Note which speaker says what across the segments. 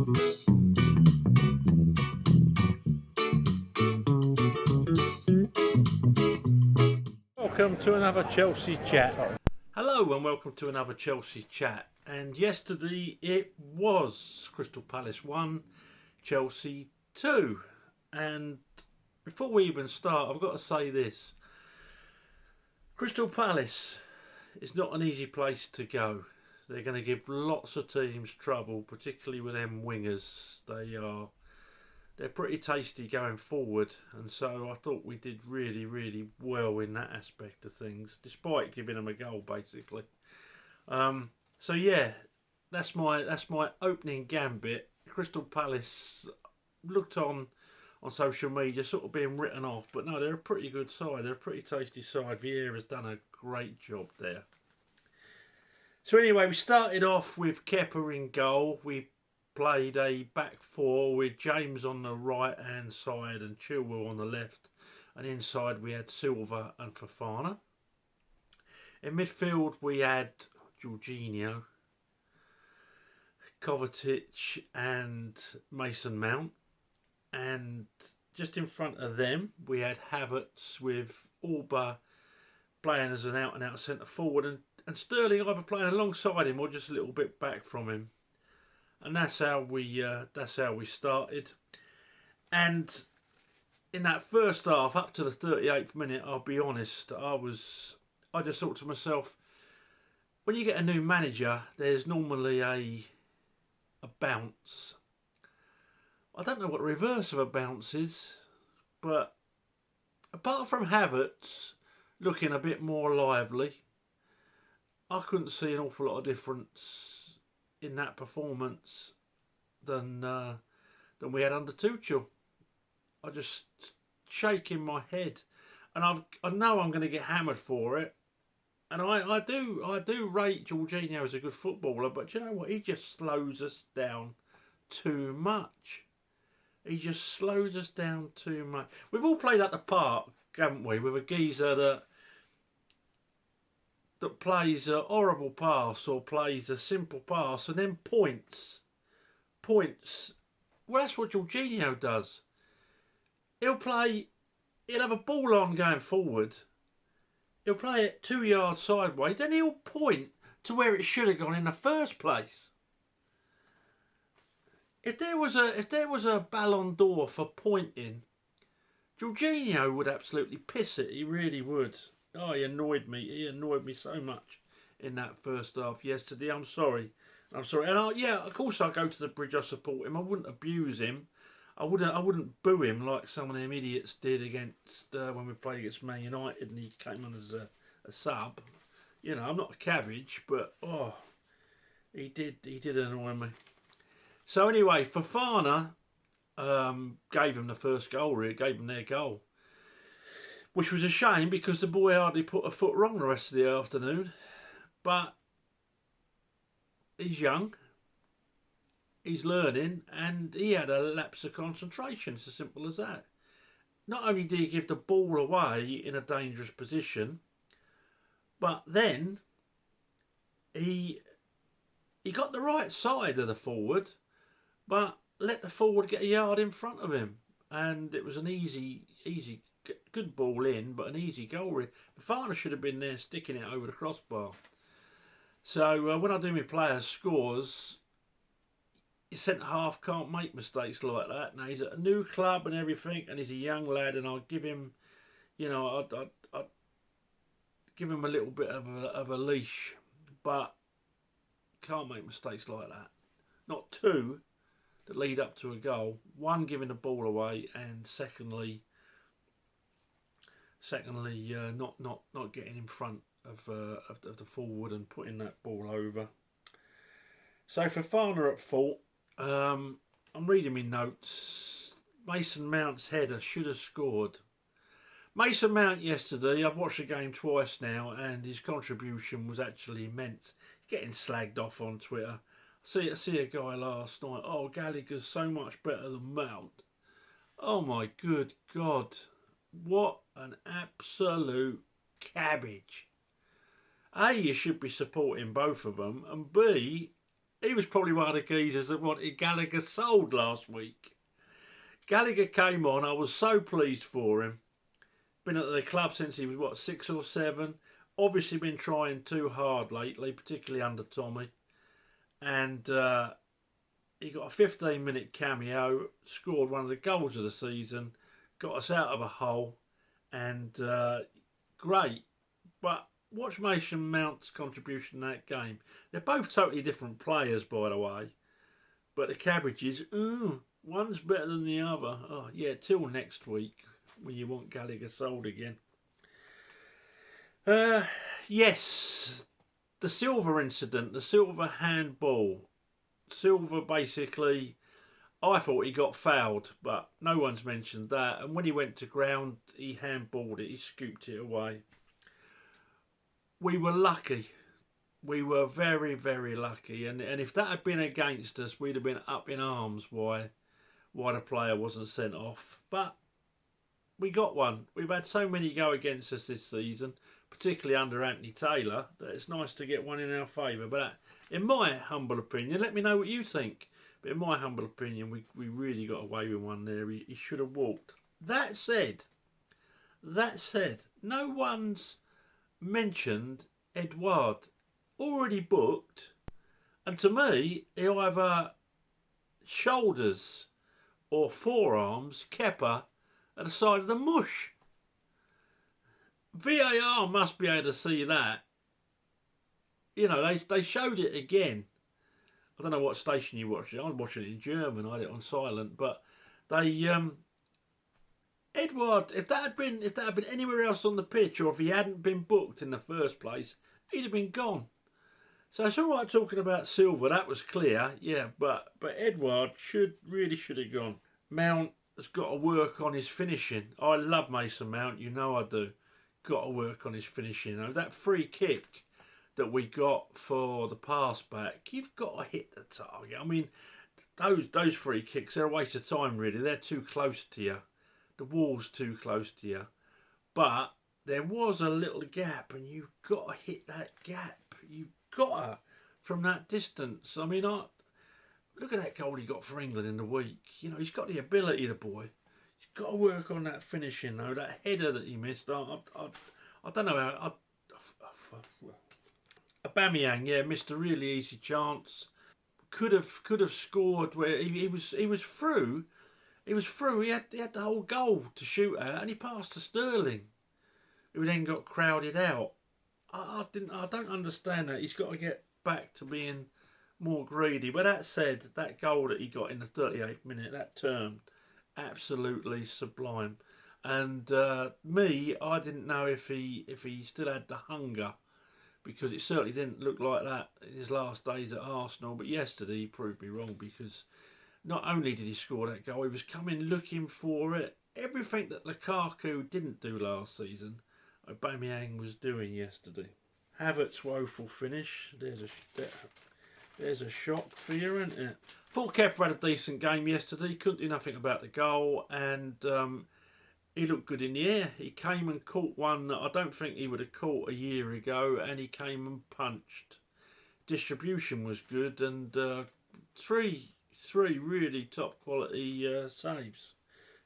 Speaker 1: Welcome to another Chelsea chat. Hello and welcome to another Chelsea chat. And yesterday it was Crystal Palace 1, Chelsea 2. And before we even start, I've got to say this. Crystal Palace is not an easy place to go. They're going to give lots of teams trouble, particularly with them wingers. They're pretty tasty going forward, and so I thought we did really, really well in that aspect of things, despite giving them a goal, basically. So yeah, that's my opening gambit. Crystal Palace looked on social media, sort of being written off, but no, they're a pretty good side. They're a pretty tasty side. Vieira's done a great job there. So anyway, we started off with Kepa in goal. We played a back four with James on the right hand side and Chilwell on the left, and inside we had Silva and Fofana. In midfield we had Jorginho, Kovacic and Mason Mount, and just in front of them we had Havertz with Alba playing as an out and out centre forward, and Sterling either playing alongside him or just a little bit back from him. And that's how we started. And in that first half, up to the 38th minute, I'll be honest, I just thought to myself, when you get a new manager, there's normally a bounce. I don't know what the reverse of a bounce is, but apart from Havertz looking a bit more lively, I couldn't see an awful lot of difference in that performance than we had under Tuchel. I just shaking my head, and I know I'm going to get hammered for it, and I do rate Jorginho as a good footballer, but you know what? He just slows us down too much. He just slows us down too much. We've all played at the park, haven't we, with a geezer that plays a horrible pass or plays a simple pass and then points. Well, that's what Jorginho does. He'll have a ball on going forward. He'll play it 2 yards sideways. Then he'll point to where it should have gone in the first place. If there was a Ballon d'Or for pointing, Jorginho would absolutely piss it. He really would. Oh, he annoyed me. He annoyed me so much in that first half yesterday. I'm sorry. And of course I'll go to the bridge. I support him. I wouldn't abuse him. I wouldn't boo him like some of them idiots did against when we played against Man United and he came on as a sub. You know, I'm not a cabbage, but he did annoy me. So anyway, Fofana gave him the first goal. Really gave him their goal. Which was a shame because the boy hardly put a foot wrong the rest of the afternoon. But he's young, he's learning, and he had a lapse of concentration. It's as simple as that. Not only did he give the ball away in a dangerous position, but then he got the right side of the forward, but let the forward get a yard in front of him. And it was an easy good ball in, but an easy goal. Fofana should have been there sticking it over the crossbar. So when I do my players' scores, your centre half can't make mistakes like that. Now he's at a new club and everything, and he's a young lad, and I'll give him, I'd give him a little bit of a leash, but can't make mistakes like that. Not two that lead up to a goal. One, giving the ball away, and secondly, not getting in front of the forward and putting that ball over. So Fofana at fault. I'm reading my notes. Mason Mount's header should have scored. Mason Mount yesterday, I've watched the game twice now, and his contribution was actually immense. He's getting slagged off on Twitter. I see a guy last night. Oh, Gallagher's so much better than Mount. Oh my good God. What an absolute cabbage. A, you should be supporting both of them, and B, he was probably one of the geezers that wanted Gallagher sold last week. Gallagher came on. I was so pleased for him. Been at the club since he was, what, 6 or 7. Obviously been trying too hard lately, particularly under Tommy. And he got a 15-minute cameo, scored one of the goals of the season, got us out of a hole, and great. But watch Mason Mount's contribution in that game. They're both totally different players, by the way. But the Cabbages, one's better than the other. Oh, yeah, till next week when you want Gallagher sold again. Yes, the Silver incident, the Silver handball. Silver basically, I thought he got fouled, but no one's mentioned that. And when he went to ground, he handballed it, he scooped it away. We were lucky. We were very, very lucky. And if that had been against us, we'd have been up in arms why the player wasn't sent off. But we got one. We've had so many go against us this season, particularly under Anthony Taylor, that it's nice to get one in our favour. But in my humble opinion, let me know what you think. But in my humble opinion, we really got away with one there. He should have walked. That said, no one's mentioned Edouard. Already booked. And to me, he either shoulders or forearms Kepa at the side of the mush. VAR must be able to see that. You know, they showed it again. I don't know what station you watched it. I'm watching it in German. I had it on silent, but they Edouard, if that had been anywhere else on the pitch, or if he hadn't been booked in the first place, he'd have been gone. So it's all right talking about Silver. That was clear, yeah. But Edouard should have gone. Mount has got to work on his finishing. I love Mason Mount. You know I do. Got to work on his finishing. That free kick that we got for the pass back, you've got to hit the target. I mean, those free kicks, they're a waste of time, really. They're too close to you. The wall's too close to you. But there was a little gap, and you've got to hit that gap. You've got to, from that distance. I mean, look at that goal he got for England in the week. You know, he's got the ability, the boy. He's got to work on that finishing, though. That header that he missed, I don't know how. Aubameyang, yeah, missed a really easy chance. Could have scored where he was through. He was through. He had the whole goal to shoot at, and he passed to Sterling, who then got crowded out. I don't understand that. He's got to get back to being more greedy. But that said, that goal that he got in the 38th minute, that turned absolutely sublime. And I didn't know if he still had the hunger, because it certainly didn't look like that in his last days at Arsenal. But yesterday he proved me wrong, because not only did he score that goal, he was coming looking for it. Everything that Lukaku didn't do last season, Aubameyang was doing yesterday. Havertz's woeful finish. There's a shock for you, isn't it? Thought Kepa had a decent game yesterday. Couldn't do nothing about the goal, and he looked good in the air. He came and caught one that I don't think he would have caught a year ago, and he came and punched. Distribution was good, and three really top quality saves.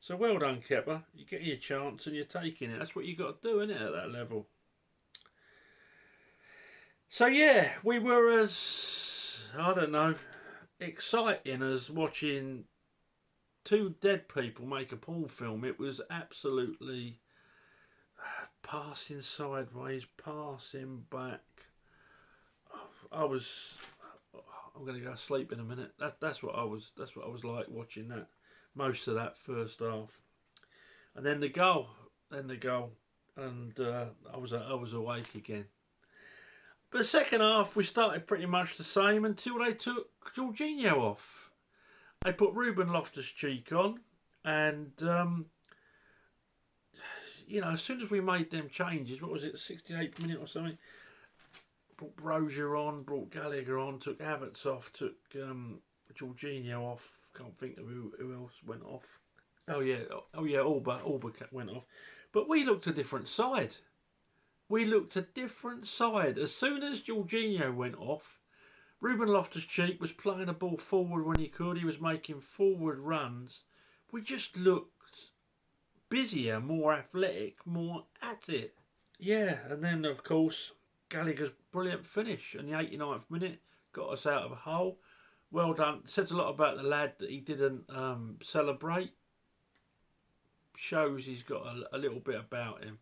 Speaker 1: So well done, Kepa. You're getting your chance and you're taking it. That's what you got to do, isn't it, at that level? So yeah, we were as, I don't know, exciting as watching two dead people make a porn film. It was absolutely passing sideways, passing back. I'm going to go to sleep in a minute. That's what I was like watching that. Most of that first half, and then the goal, and I was awake again. But the second half we started pretty much the same until they took Jorginho off. They put Ruben Loftus-Cheek on, and as soon as we made them changes, what was it, 68th minute or something? Brought Brozier on, brought Gallagher on, took Havertz off, took Jorginho off. Can't think of who else went off. Oh yeah, Alba went off. But we looked a different side. As soon as Jorginho went off, Ruben Loftus-Cheek was playing the ball forward when he could. He was making forward runs. We just looked busier, more athletic, more at it. Yeah, and then, of course, Gallagher's brilliant finish in the 89th minute got us out of a hole. Well done. Says a lot about the lad that he didn't celebrate. Shows he's got a little bit about him,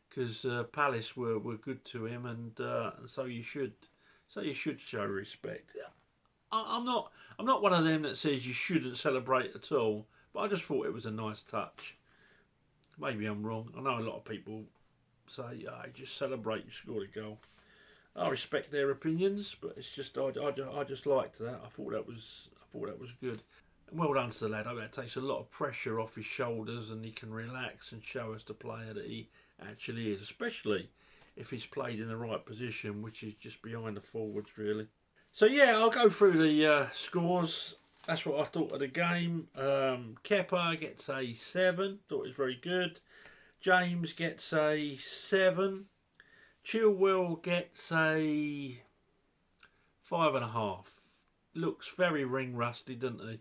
Speaker 1: because Palace were good to him, and so you should show respect. I'm not one of them that says you shouldn't celebrate at all, but I just thought it was a nice touch. Maybe I'm wrong. I know a lot of people say, just celebrate, you scored a goal. I respect their opinions, but it's just I just liked that. I thought that was good. And well done to the lad. I bet it takes a lot of pressure off his shoulders, and he can relax and show us the player that he actually is, especially if he's played in the right position, which is just behind the forwards, really. So yeah, I'll go through the scores. That's what I thought of the game. Kepa gets a 7. Thought it was very good. James gets a 7. Chilwell gets a 5.5. Looks very ring rusty, doesn't he?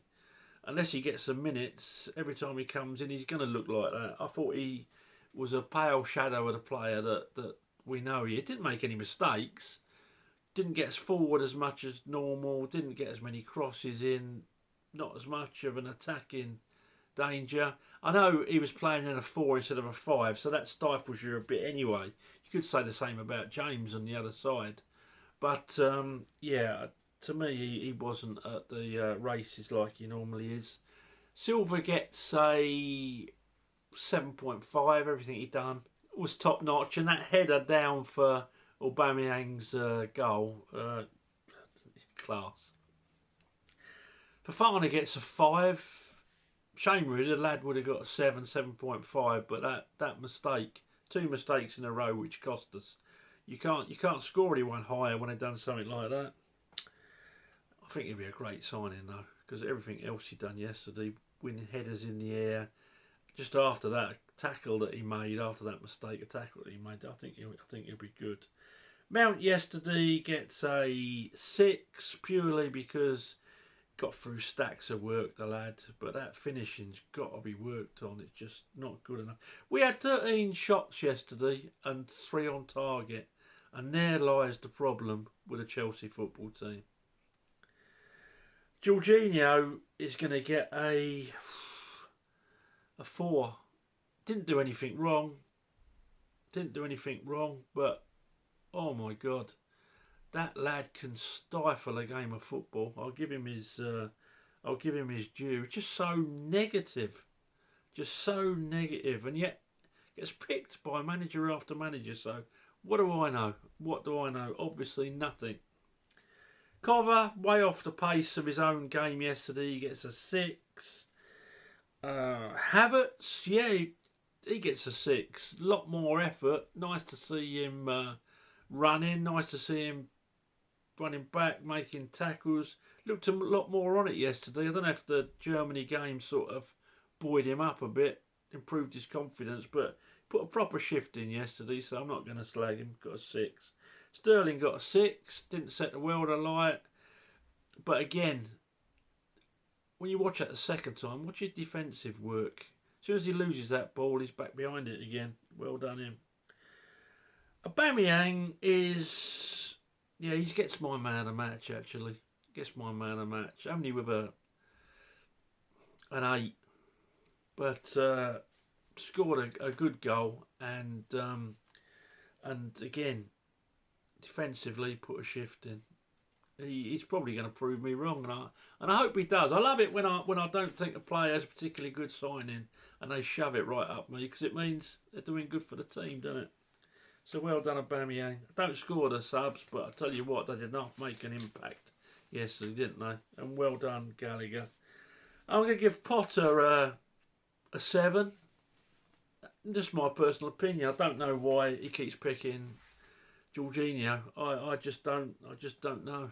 Speaker 1: Unless he gets some minutes, every time he comes in, he's going to look like that. I thought he was a pale shadow of the player that we know he didn't make any mistakes. Didn't get us forward as much as normal. Didn't get as many crosses in. Not as much of an attacking danger. I know he was playing in a 4 instead of a 5, so that stifles you a bit anyway. You could say the same about James on the other side. But, yeah, to me, he wasn't at the races like he normally is. Silva gets a 7.5. Everything he done was top notch. And that header down for Aubameyang's goal, class. Fofana gets a 5. Shame really, the lad would have got a 7.5, but that mistake, 2 mistakes in a row which cost us. You can't score anyone higher when they've done something like that. I think it'd be a great signing though, because everything else he done yesterday, winning headers in the air, just after that tackle that he made, after that mistake, a tackle that he made, I think he'll be good. Mount yesterday gets a 6 purely because got through stacks of work, the lad, but that finishing's got to be worked on. It's just not good enough. We had 13 shots yesterday and 3 on target, and there lies the problem with the Chelsea football team. Jorginho is going to get a 4. Didn't do anything wrong, but oh my God. That lad can stifle a game of football. I'll give him his due. Just so negative, and yet gets picked by manager after manager. So what do I know? Obviously nothing. Cover way off the pace of his own game yesterday. He gets a 6. Havertz, yeah, he gets a 6. A lot more effort. Nice to see him running. Nice to see him running back, making tackles. Looked a lot more on it yesterday. I don't know if the Germany game sort of buoyed him up a bit, improved his confidence, but put a proper shift in yesterday, so I'm not going to slag him. Got a 6. Sterling got a 6. Didn't set the world alight. But again, when you watch that the second time, watch his defensive work. As soon as he loses that ball, he's back behind it again. Well done him. Aubameyang is... yeah, he gets my man of the match, actually. Gets my man of the match. Only with an 8. But scored a good goal. And again, defensively, put a shift in. He's probably going to prove me wrong. And I hope he does. I love it when I don't think a player has a particularly good signing and they shove it right up me, because it means they're doing good for the team, doesn't it? So well done, Aubameyang. Don't score the subs, but I tell you what, they did not make an impact yesterday, didn't they? And well done, Gallagher. I'm going to give Potter a 7. Just my personal opinion. I don't know why he keeps picking Jorginho. I just don't know.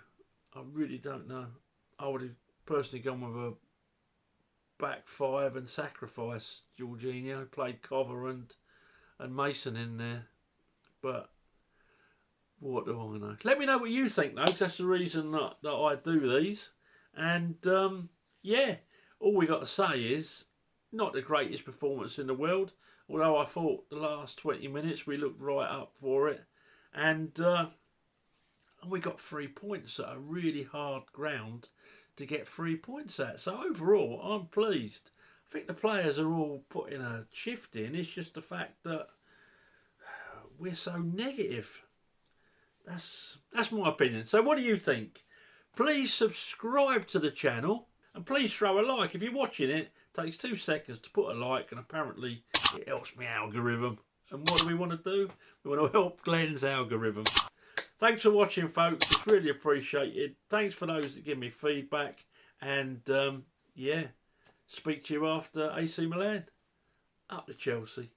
Speaker 1: I really don't know. I would have personally gone with a back 5 and sacrificed Jorginho. Played Cover and Mason in there. But What do I know? Let me know what you think, though, 'cause that's the reason that I do these. And, yeah, all we got to say is, not the greatest performance in the world, although I thought the last 20 minutes we looked right up for it. And we got 3 points at a really hard ground to get 3 points at. So overall, I'm pleased. I think the players are all putting a shift in. It's just the fact that we're so negative. That's my opinion. So what do you think? Please subscribe to the channel and please throw a like. If you're watching it, it takes 2 seconds to put a like, and apparently it helps my algorithm. And what do we want to do? We want to help Glenn's algorithm. Thanks for watching, folks. It's really appreciated. Thanks for those that give me feedback. And, yeah, speak to you after AC Milan. Up to Chelsea.